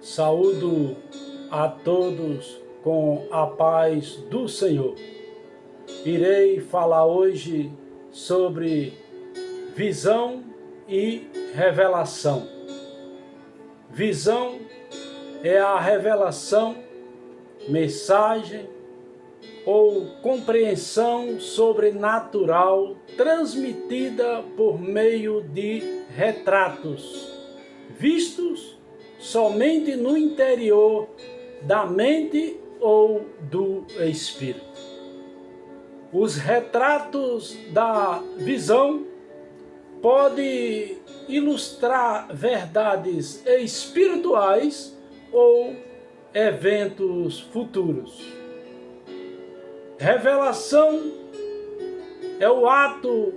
Saúdo a todos com a paz do Senhor. Irei falar hoje sobre visão e revelação. Visão é a revelação, mensagem ou compreensão sobrenatural transmitida por meio de retratos, vistos somente no interior da mente ou do espírito. Os retratos da visão podem ilustrar verdades espirituais ou eventos futuros. Revelação é o ato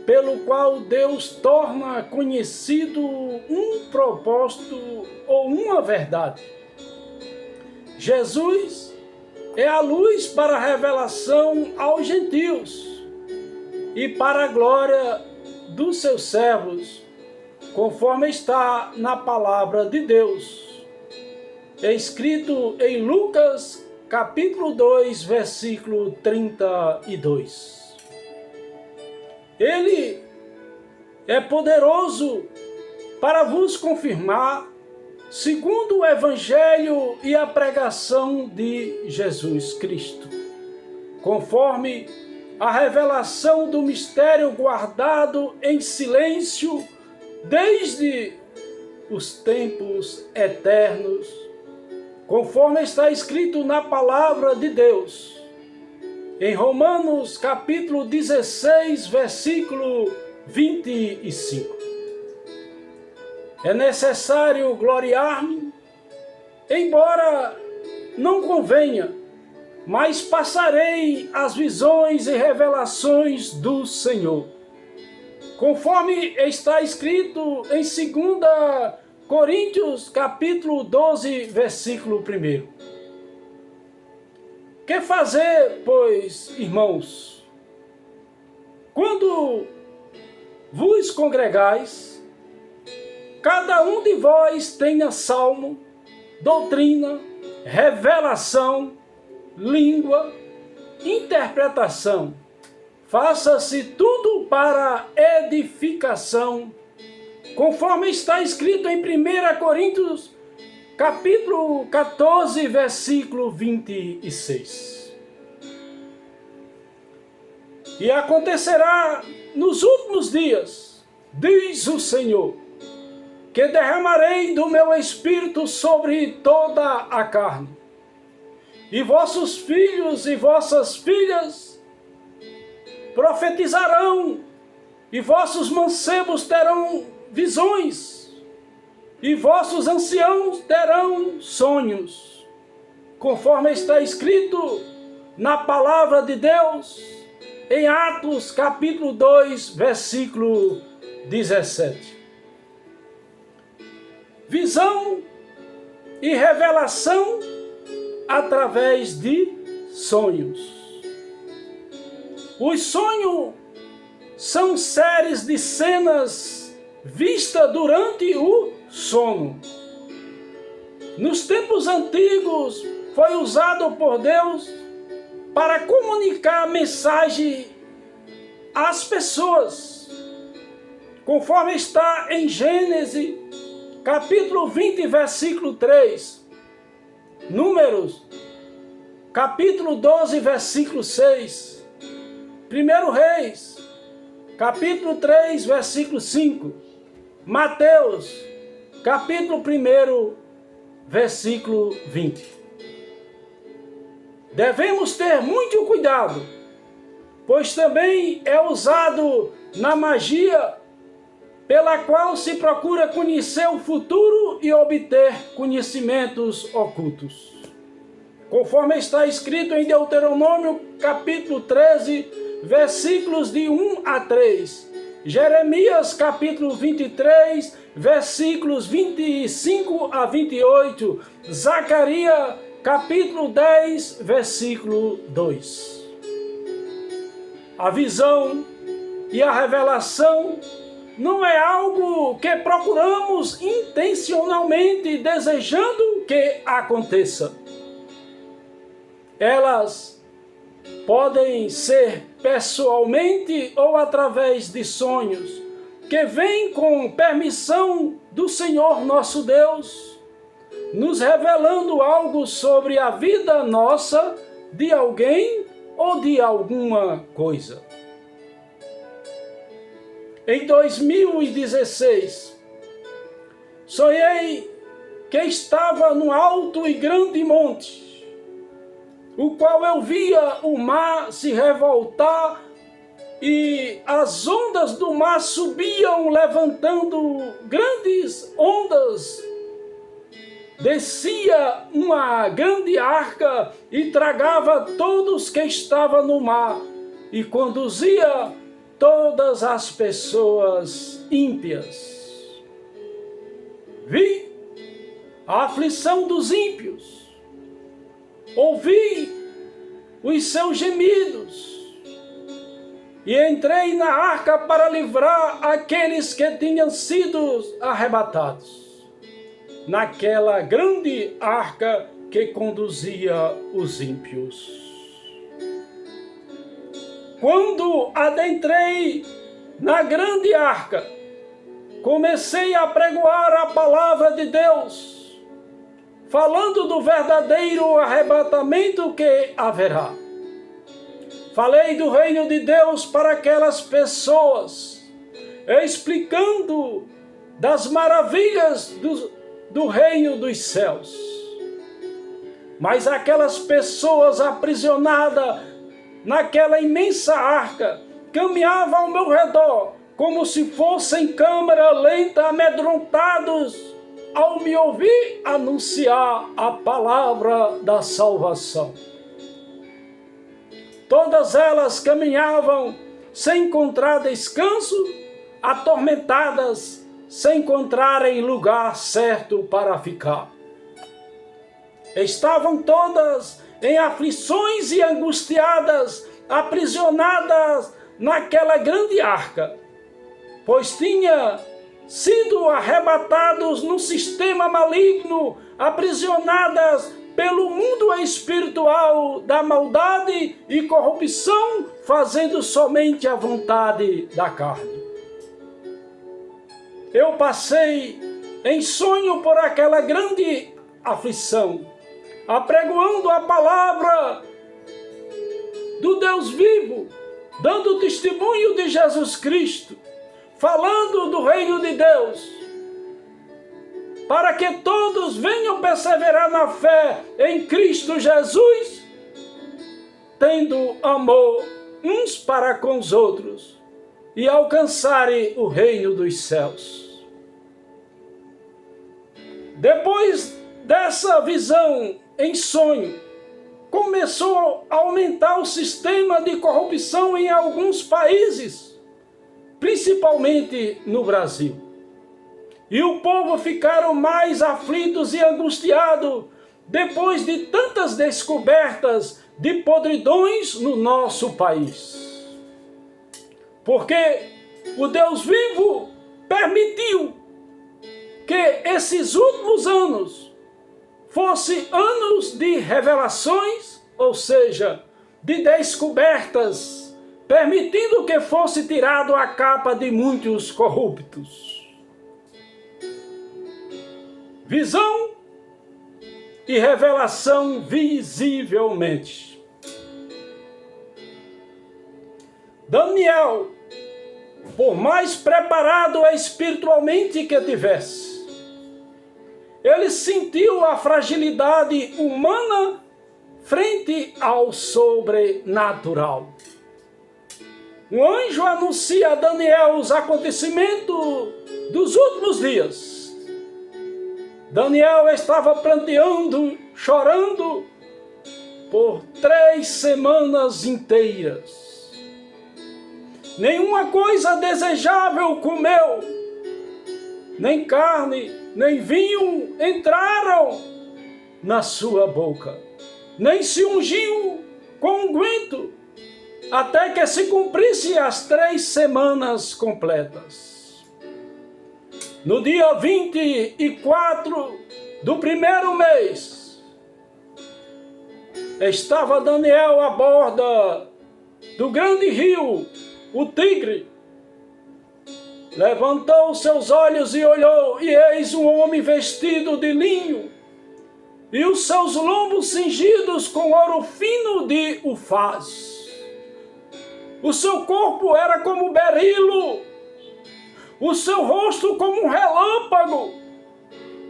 pelo qual Deus torna conhecido um propósito ou uma verdade. Jesus é a luz para a revelação aos gentios e para a glória dos seus servos, conforme está na palavra de Deus. É escrito em Lucas, capítulo 2, versículo 32. Ele é poderoso para vos confirmar, segundo o Evangelho e a pregação de Jesus Cristo, conforme a revelação do mistério guardado em silêncio desde os tempos eternos, conforme está escrito na palavra de Deus. Em Romanos capítulo 16, versículo 25. É necessário gloriar-me, embora não convenha, mas passarei as visões e revelações do Senhor. Conforme está escrito em 2 Coríntios capítulo 12, versículo 1. Que fazer, pois, irmãos? Quando vos congregais, cada um de vós tenha salmo, doutrina, revelação, língua, interpretação. Faça-se tudo para edificação, conforme está escrito em 1 Coríntios capítulo 14, versículo 26. E acontecerá nos últimos dias, diz o Senhor, que derramarei do meu espírito sobre toda a carne. E vossos filhos e vossas filhas profetizarão, e vossos mancebos terão visões, e vossos anciãos terão sonhos, conforme está escrito na palavra de Deus, em Atos capítulo 2, versículo 17. Visão e revelação através de sonhos. Os sonhos são séries de cenas vistas durante o sono. Nos tempos antigos foi usado por Deus para comunicar a mensagem às pessoas, conforme está em Gênesis capítulo 20, versículo 3, Números capítulo 12, versículo 6, 1 Reis capítulo 3, versículo 5, Mateus capítulo 1, versículo 20. Devemos ter muito cuidado, pois também é usado na magia, pela qual se procura conhecer o futuro e obter conhecimentos ocultos. Conforme está escrito em Deuteronômio capítulo 13, versículos de 1 a 3. Jeremias capítulo 23, versículos 25 a 28, Zacarias capítulo 10, versículo 2. A visão e a revelação não é algo que procuramos intencionalmente desejando que aconteça. Elas podem ser pessoalmente ou através de sonhos, que vêm com permissão do Senhor nosso Deus, nos revelando algo sobre a vida nossa, de alguém ou de alguma coisa. Em 2016, sonhei que estava no alto e grande monte, o qual eu via o mar se revoltar e as ondas do mar subiam levantando grandes ondas. Descia uma grande arca e tragava todos que estavam no mar e conduzia todas as pessoas ímpias. Vi a aflição dos ímpios, ouvi os seus gemidos e entrei na arca para livrar aqueles que tinham sido arrebatados, naquela grande arca que conduzia os ímpios. Quando adentrei na grande arca, comecei a pregoar a palavra de Deus, falando do verdadeiro arrebatamento que haverá. Falei do reino de Deus para aquelas pessoas, explicando das maravilhas do reino dos céus. Mas aquelas pessoas aprisionadas naquela imensa arca caminhavam ao meu redor, como se fossem câmara lenta, amedrontados, ao me ouvir anunciar a palavra da salvação. Todas elas caminhavam sem encontrar descanso, atormentadas, sem encontrarem lugar certo para ficar. Estavam todas em aflições e angustiadas, aprisionadas naquela grande arca, pois tinha sido arrebatados num sistema maligno, aprisionadas pelo mundo espiritual da maldade e corrupção, fazendo somente a vontade da carne. Eu passei em sonho por aquela grande aflição, apregoando a palavra do Deus vivo, dando testemunho de Jesus Cristo, falando do reino de Deus, para que todos venham perseverar na fé em Cristo Jesus, tendo amor uns para com os outros e alcançarem o reino dos céus. Depois dessa visão em sonho, começou a aumentar o sistema de corrupção em alguns países, principalmente no Brasil. E o povo ficaram mais aflitos e angustiados depois de tantas descobertas de podridões no nosso país. Porque o Deus vivo permitiu que esses últimos anos fossem anos de revelações, ou seja, de descobertas, permitindo que fosse tirado a capa de muitos corruptos. Visão e revelação visivelmente. Daniel, por mais preparado espiritualmente que tivesse, ele sentiu a fragilidade humana frente ao sobrenatural. Um anjo anuncia a Daniel os acontecimentos dos últimos dias. Daniel estava pranteando, chorando por 3 semanas inteiras. Nenhuma coisa desejável comeu, nem carne, nem vinho entraram na sua boca, nem se ungiu com unguento, até que se cumprisse as 3 semanas completas. no dia 24 do primeiro mês, estava Daniel à borda do grande rio, o Tigre. Levantou seus olhos e olhou, e eis um homem vestido de linho, e os seus lombos cingidos com ouro fino de Ufaz. O seu corpo era como berilo, o seu rosto como um relâmpago,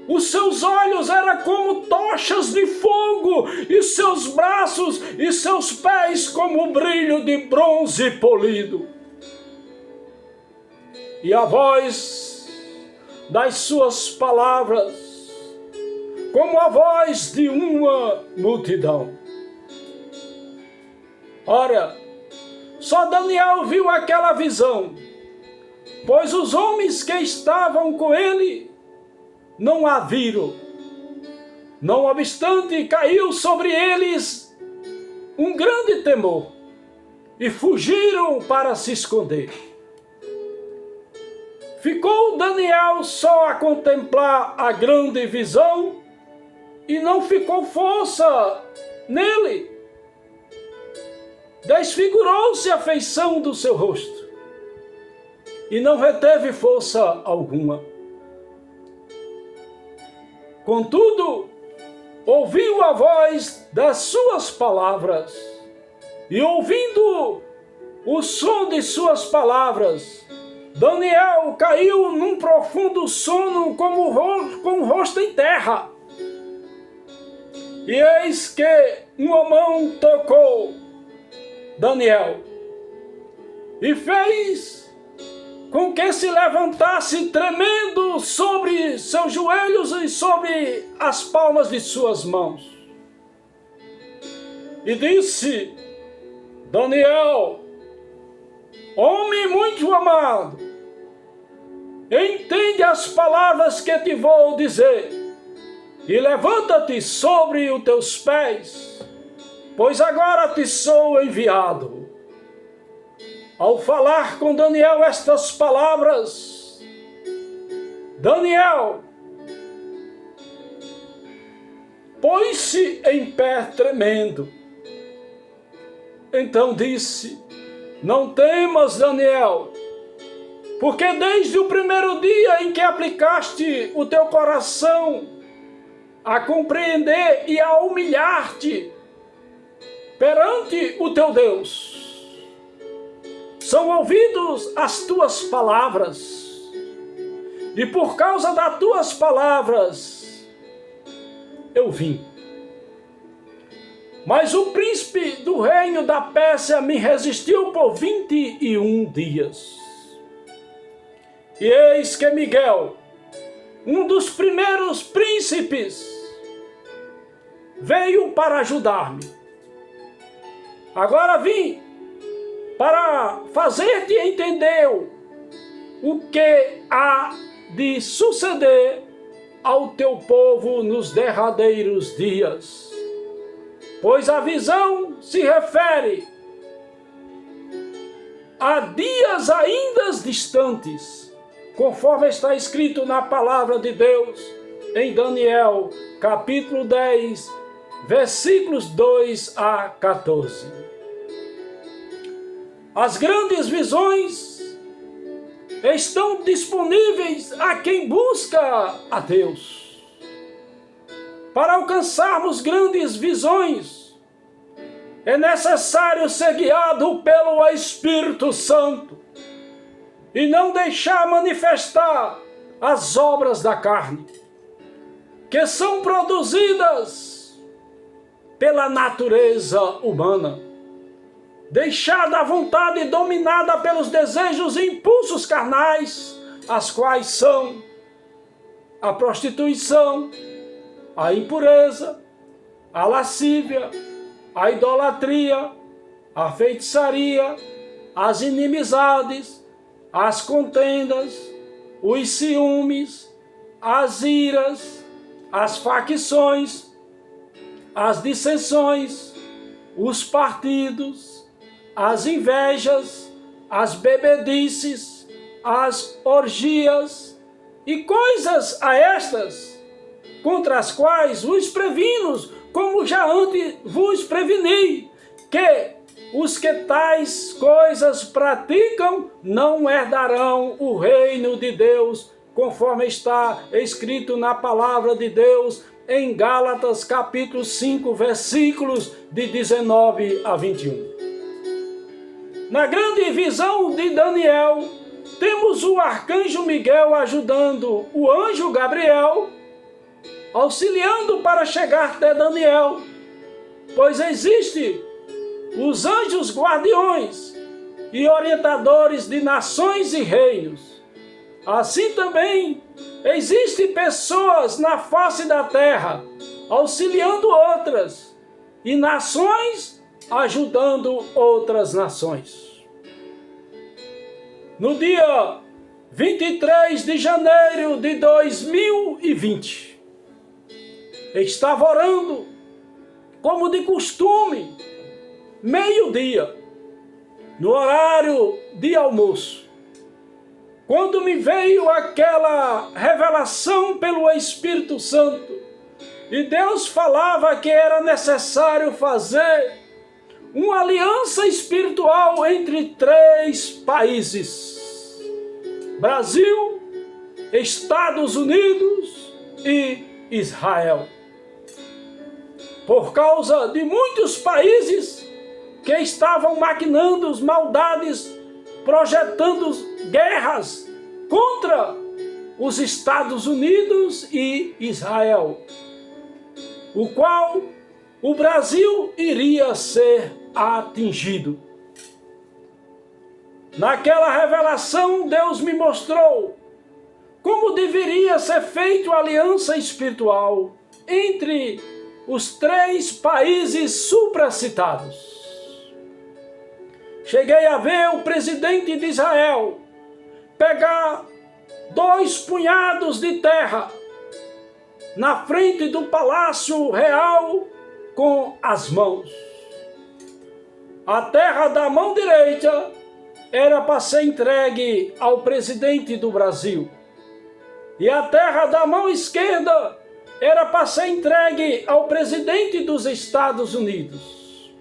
os seus olhos eram como tochas de fogo, e seus braços e seus pés como o brilho de bronze polido. E a voz das suas palavras, como a voz de uma multidão. Ora, só Daniel viu aquela visão, pois os homens que estavam com ele não a viram. Não obstante, caiu sobre eles um grande temor, e fugiram para se esconder. Ficou Daniel só a contemplar a grande visão, e não ficou força nele. Desfigurou-se a feição do seu rosto, e não reteve força alguma. Contudo, ouviu a voz das suas palavras, e ouvindo o som de suas palavras, Daniel caiu num profundo sono com o rosto em terra. E eis que uma mão tocou Daniel e fez com que se levantasse tremendo sobre seus joelhos e sobre as palmas de suas mãos. E disse: Daniel, homem muito amado, entende as palavras que te vou dizer, e levanta-te sobre os teus pés, pois agora te sou enviado. Ao falar com Daniel estas palavras, Daniel pôs-se em pé tremendo. Então disse: não temas, Daniel, porque desde o primeiro dia em que aplicaste o teu coração a compreender e a humilhar-te perante o teu Deus, são ouvidos as tuas palavras, e por causa das tuas palavras eu vim. Mas o príncipe do reino da Pérsia me resistiu por 21 dias. E eis que Miguel, um dos primeiros príncipes, veio para ajudar-me. Agora vim para fazer-te entender o que há de suceder ao teu povo nos derradeiros dias. Pois a visão se refere a dias ainda distantes, conforme está escrito na palavra de Deus em Daniel, capítulo 10, versículos 2 a 14. As grandes visões estão disponíveis a quem busca a Deus. Para alcançarmos grandes visões, é necessário ser guiado pelo Espírito Santo e não deixar manifestar as obras da carne, que são produzidas pela natureza humana, deixada à vontade e dominada pelos desejos e impulsos carnais, as quais são a prostituição, a impureza, a lascívia, a idolatria, a feitiçaria, as inimizades, as contendas, os ciúmes, as iras, as facções, as dissensões, os partidos, as invejas, as bebedices, as orgias, E coisas a estas, contra as quais vos previno, como já antes vos preveni, que os que tais coisas praticam não herdarão o reino de Deus, conforme está escrito na palavra de Deus em Gálatas capítulo 5, versículos de 19 a 21. Na grande visão de Daniel, temos o arcanjo Miguel ajudando o anjo Gabriel, auxiliando para chegar até Daniel, pois existe os anjos guardiões e orientadores de nações e reinos. Assim também existem pessoas na face da terra, auxiliando outras, e nações ajudando outras nações. No dia 23 de janeiro de 2020, estava orando, como de costume, meio-dia, no horário de almoço, quando me veio aquela revelação pelo Espírito Santo, e Deus falava que era necessário fazer uma aliança espiritual entre 3 países: Brasil, Estados Unidos e Israel. Por causa de muitos países que estavam maquinando maldades, projetando guerras contra os Estados Unidos e Israel, o qual o Brasil iria ser atingido. Naquela revelação, Deus me mostrou como deveria ser feita a aliança espiritual entre os 3 países supracitados. Cheguei a ver o presidente de Israel pegar 2 punhados de terra na frente do Palácio Real com as mãos. A terra da mão direita era para ser entregue ao presidente do Brasil, e a terra da mão esquerda era para ser entregue ao presidente dos Estados Unidos.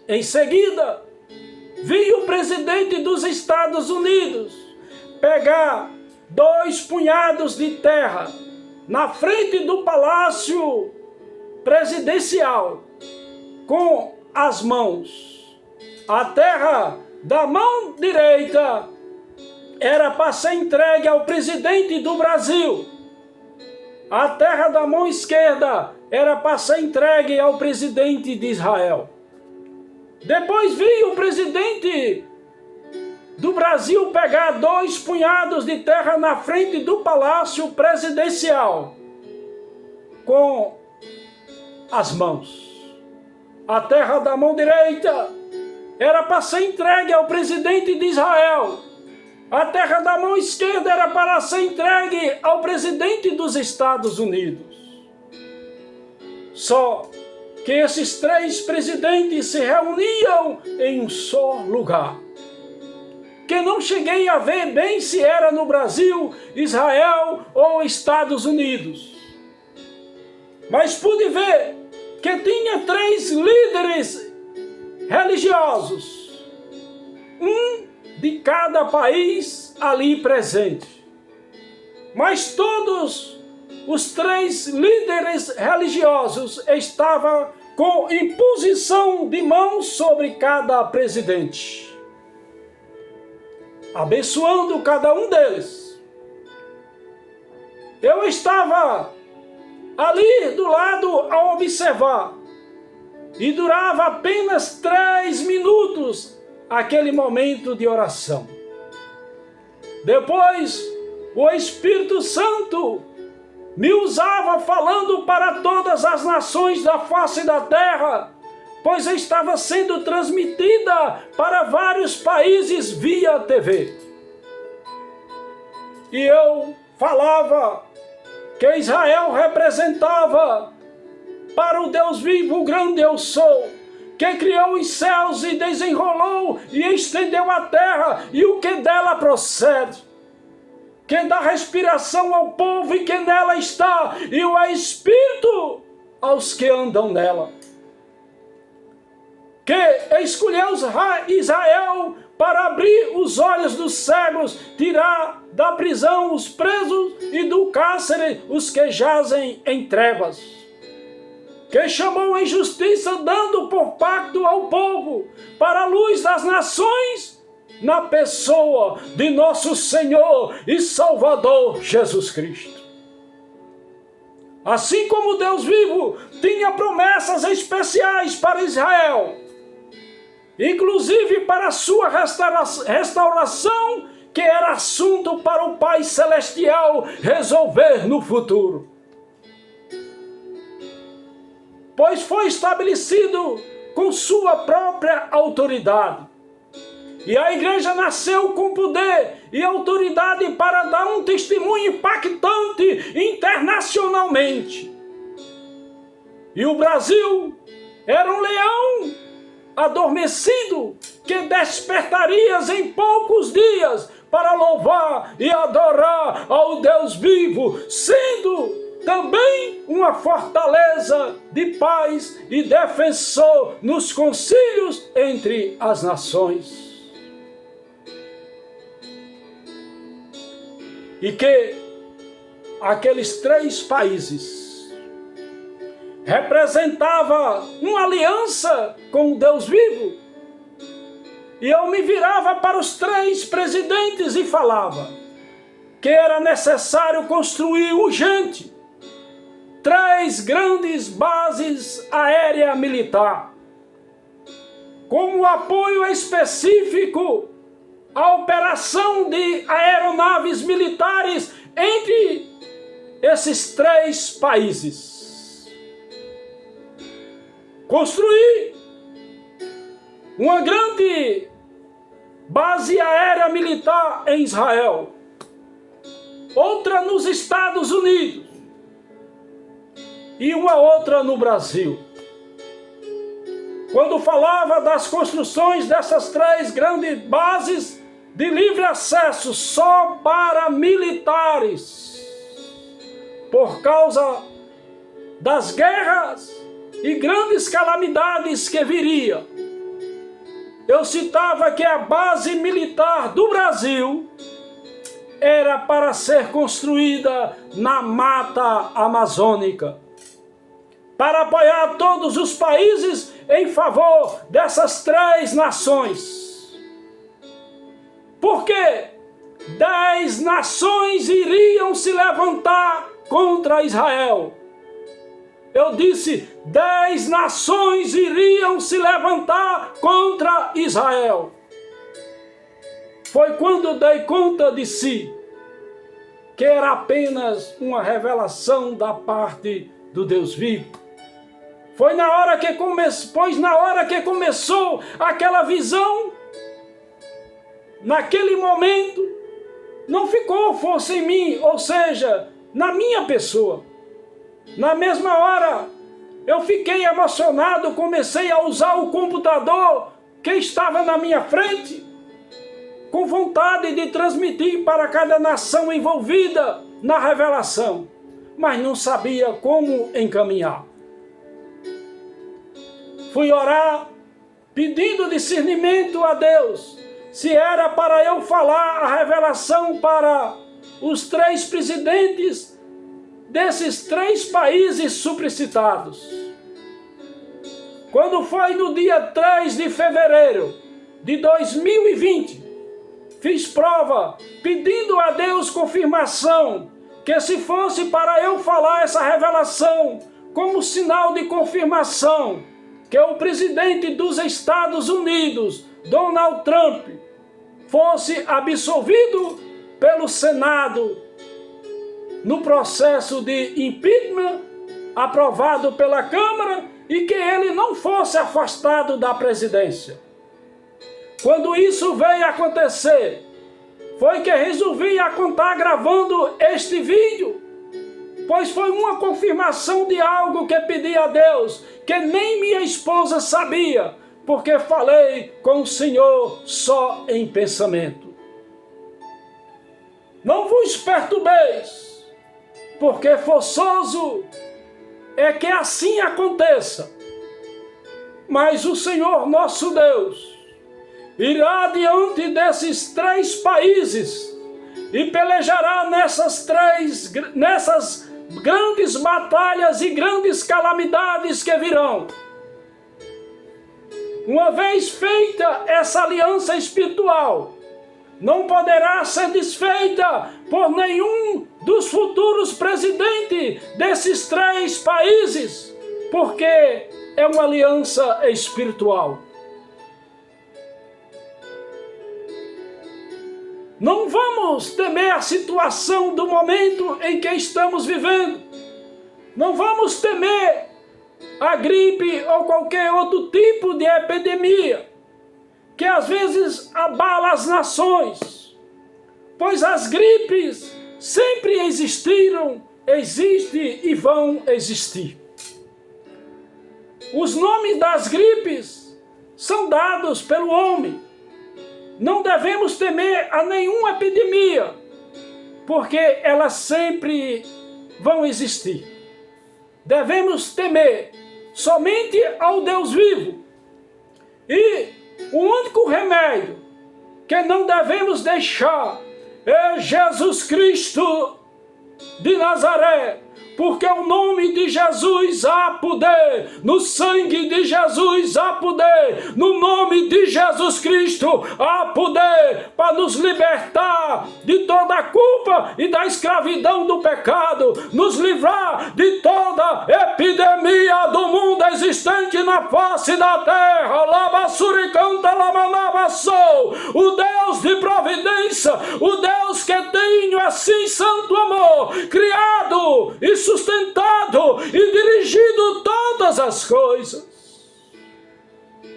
Em seguida, vi o presidente dos Estados Unidos pegar 2 punhados de terra na frente do Palácio Presidencial com as mãos. A terra da mão direita era para ser entregue ao presidente do Brasil. A terra da mão esquerda era para ser entregue ao presidente de Israel. Depois vi o presidente do Brasil pegar 2 punhados de terra na frente do Palácio Presidencial com as mãos. A terra da mão direita era para ser entregue ao presidente de Israel. A terra da mão esquerda era para ser entregue ao presidente dos Estados Unidos. Só que esses 3 presidentes se reuniam em um só lugar, que não cheguei a ver bem se era no Brasil, Israel ou Estados Unidos. Mas pude ver que tinha 3 líderes religiosos, um de cada país ali presente. Mas todos os 3 líderes religiosos estavam com imposição de mãos sobre cada presidente, abençoando cada um deles. Eu estava ali do lado a observar, e durava apenas 3 minutos aquele momento de oração. Depois, o Espírito Santo me usava falando para todas as nações da face da terra, pois estava sendo transmitida para vários países via TV. E eu falava que Israel representava para o Deus vivo, grande eu sou, que criou os céus e desenrolou e estendeu a terra e o que dela procede, que dá respiração ao povo e que nela está, e o Espírito aos que andam nela. Que escolheu Israel para abrir os olhos dos cegos, tirar da prisão os presos e do cárcere os que jazem em trevas. Que chamou em justiça, dando por pacto ao povo, para a luz das nações, na pessoa de nosso Senhor e Salvador Jesus Cristo. Assim como Deus vivo tinha promessas especiais para Israel, inclusive para a sua restauração, que era assunto para o Pai Celestial resolver no futuro. Pois foi estabelecido com sua própria autoridade. E a igreja nasceu com poder e autoridade para dar um testemunho impactante internacionalmente. E o Brasil era um leão adormecido que despertaria em poucos dias para louvar e adorar ao Deus vivo, sendo também uma fortaleza de paz e defensor nos concílios entre as nações. E que aqueles 3 países representavam uma aliança com o Deus vivo. E eu me virava para os 3 presidentes e falava que era necessário construir urgente 3 grandes bases aérea militar, como apoio específico à operação de aeronaves militares entre esses 3 países. Construir uma grande base aérea militar em Israel, outra nos Estados Unidos e uma outra no Brasil. Quando falava das construções dessas 3 grandes bases de livre acesso só para militares, por causa das guerras e grandes calamidades que viria, eu citava que a base militar do Brasil era para ser construída na Mata Amazônica, para apoiar todos os países em favor dessas 3 nações. Porque 10 nações iriam se levantar contra Israel. Eu disse, 10 nações iriam se levantar contra Israel. Foi quando dei conta de si, que era apenas uma revelação da parte do Deus vivo. Pois na hora que começou aquela visão, naquele momento, não ficou força em mim, ou seja, na minha pessoa. Na mesma hora, eu fiquei emocionado, comecei a usar o computador que estava na minha frente, com vontade de transmitir para cada nação envolvida na revelação, mas não sabia como encaminhar. Fui orar, pedindo discernimento a Deus, se era para eu falar a revelação para os 3 presidentes desses 3 países supracitados. Quando foi no dia 3 de fevereiro de 2020, fiz prova, pedindo a Deus confirmação, que se fosse para eu falar essa revelação como sinal de confirmação, que o presidente dos Estados Unidos, Donald Trump, fosse absolvido pelo Senado no processo de impeachment aprovado pela Câmara e que ele não fosse afastado da presidência. Quando isso veio acontecer, foi que resolvi contar gravando este vídeo, pois foi uma confirmação de algo que pedi a Deus, que nem minha esposa sabia, porque falei com o Senhor só em pensamento. Não vos perturbeis, porque forçoso é que assim aconteça. Mas o Senhor nosso Deus irá diante desses 3 países e pelejará nessas grandes batalhas e grandes calamidades que virão. Uma vez feita essa aliança espiritual, não poderá ser desfeita por nenhum dos futuros presidentes desses 3 países, porque é uma aliança espiritual. Não vamos temer a situação do momento em que estamos vivendo. Não vamos temer a gripe ou qualquer outro tipo de epidemia que às vezes abala as nações, pois as gripes sempre existiram, existem e vão existir. Os nomes das gripes são dados pelo homem. Não devemos temer a nenhuma epidemia, porque elas sempre vão existir. Devemos temer somente ao Deus vivo. E o único remédio que não devemos deixar é Jesus Cristo de Nazaré, porque o nome de Jesus há poder, no sangue de Jesus há poder, no nome de Jesus Cristo há poder para nos libertar de toda a culpa e da escravidão do pecado, nos livrar de toda epidemia do mundo existente na face da terra. Labassuricanta lamanabassou, o Deus de providência, o Deus que tem assim santo amor, criado e sustentado e dirigido todas as coisas.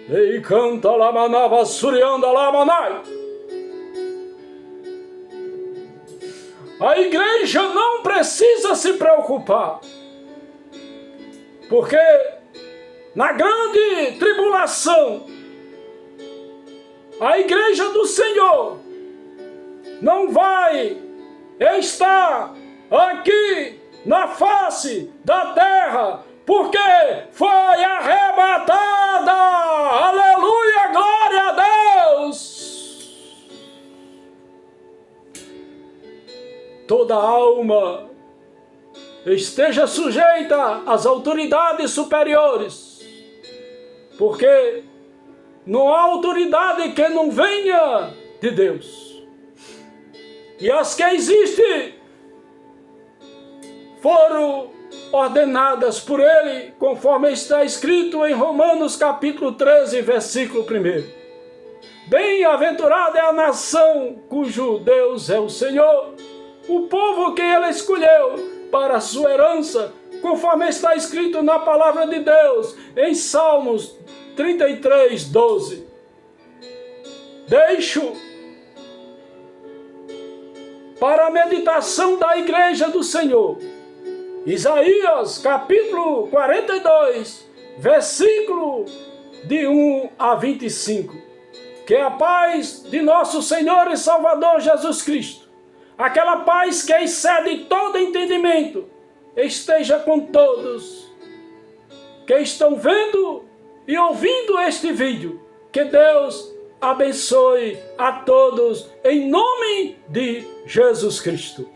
E canta lamanava surianda lamanai. A igreja não precisa se preocupar, porque na grande tribulação a igreja do Senhor não vai estar aqui na face da terra, porque foi arrebatada. Aleluia, glória a Deus. Toda alma esteja sujeita às autoridades superiores, porque não há autoridade que não venha de Deus. E as que existem foram ordenadas por ele, conforme está escrito em Romanos capítulo 13, versículo 1. Bem-aventurada é a nação cujo Deus é o Senhor, o povo que ele escolheu para a sua herança, conforme está escrito na palavra de Deus, em Salmos 33, 12. Deixo para a meditação da igreja do Senhor Isaías capítulo 42, versículo de 1 a 25. Que a paz de nosso Senhor e Salvador Jesus Cristo, aquela paz que excede todo entendimento, esteja com todos que estão vendo e ouvindo este vídeo. Que Deus abençoe a todos em nome de Jesus Cristo.